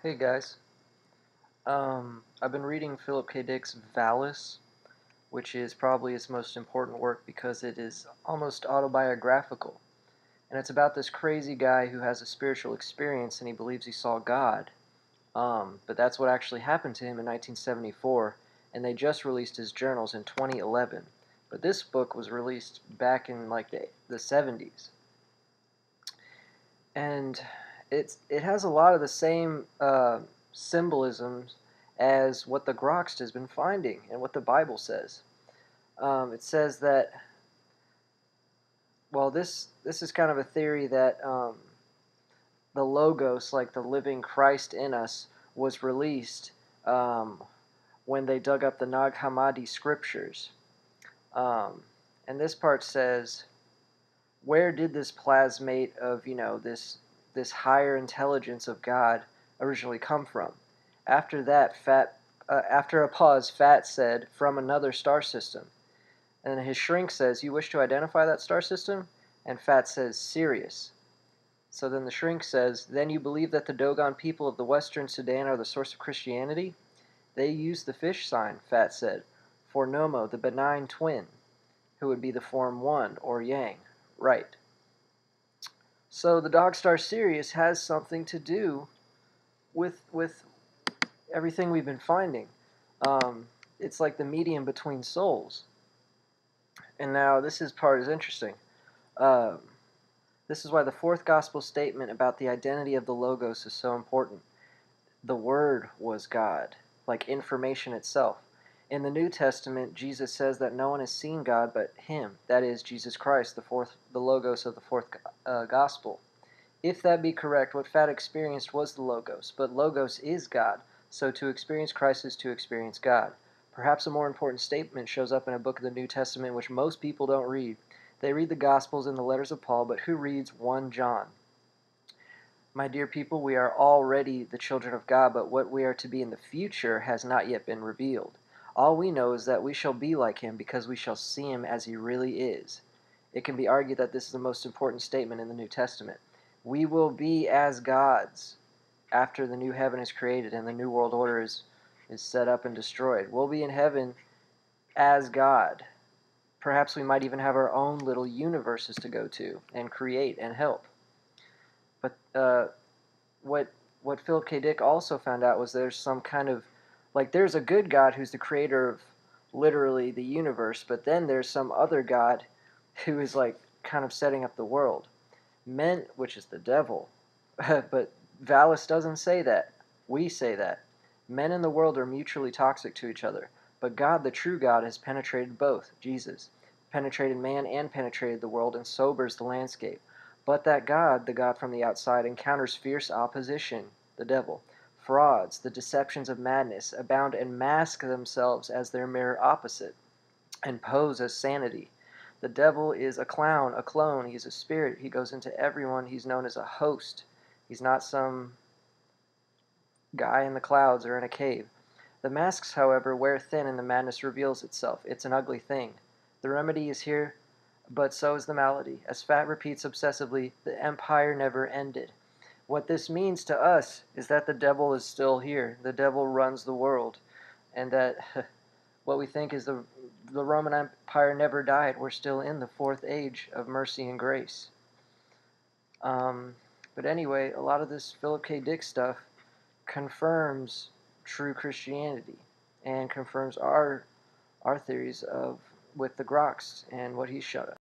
Hey guys, I've been reading Philip K. Dick's Valis, which is probably his most important work because it is almost autobiographical. And it's about this crazy guy who has a spiritual experience and he believes he saw God. But that's what actually happened to him in 1974, and they just released his journals in 2011. But this book was released back in like the 70s. And it has a lot of the same symbolisms as what the Groxt has been finding and what the Bible says. It says that, well, this is kind of a theory that the Logos, like the living Christ in us, was released when they dug up the Nag Hammadi scriptures. And this part says, where did this plasmate of, this higher intelligence of God originally come from? After that, after a pause, Fat said, from another star system. And his shrink says, you wish to identify that star system? And Fat says, Sirius. So then the shrink says, then you believe that the Dogon people of the western Sudan are the source of Christianity? They use the fish sign, Fat said, for Nomo, the benign twin, who would be the form 1, or Yang. Right. So the dog star Sirius has something to do with everything we've been finding. It's like the medium between souls. And now this part is interesting. This is why the fourth gospel statement about the identity of the Logos is so important. The Word was God, like information itself. In the New Testament, Jesus says that no one has seen God but Him, that is, Jesus Christ, the Logos of the fourth gospel. If that be correct, what Fat experienced was the Logos, but Logos is God, so to experience Christ is to experience God. Perhaps a more important statement shows up in a book of the New Testament which most people don't read. They read the Gospels and the letters of Paul, but who reads 1 John? My dear people, we are already the children of God, but what we are to be in the future has not yet been revealed. All we know is that we shall be like Him because we shall see Him as He really is. It can be argued that this is the most important statement in the New Testament. We will be as gods after the new heaven is created and the new world order is set up and destroyed. We'll be in heaven as God. Perhaps we might even have our own little universes to go to and create and help. But what Philip K. Dick also found out was there's some kind of, like, there's a good God who's the creator of literally the universe, but then there's some other God who is like kind of setting up the world. Which is the devil. But Valis doesn't say that. We say that. Men in the world are mutually toxic to each other. But God, the true God, has penetrated both, Jesus, penetrated man and penetrated the world and sobers the landscape. But that God, the God from the outside, encounters fierce opposition, the devil. Frauds, the deceptions of madness, abound and mask themselves as their mirror opposite, and pose as sanity. The devil is a clown, a clone. He's a spirit. He goes into everyone. He's known as a host. He's not some guy in the clouds or in a cave. The masks, however, wear thin and the madness reveals itself. It's an ugly thing. The remedy is here, but so is the malady. As Fat repeats obsessively, the empire never ended. What this means to us is that the devil is still here. The devil runs the world. And that what we think is the Roman Empire never died. We're still in the fourth age of mercy and grace. But anyway, a lot of this Philip K. Dick stuff confirms true Christianity and confirms our theories of with the Grox and what he shut up.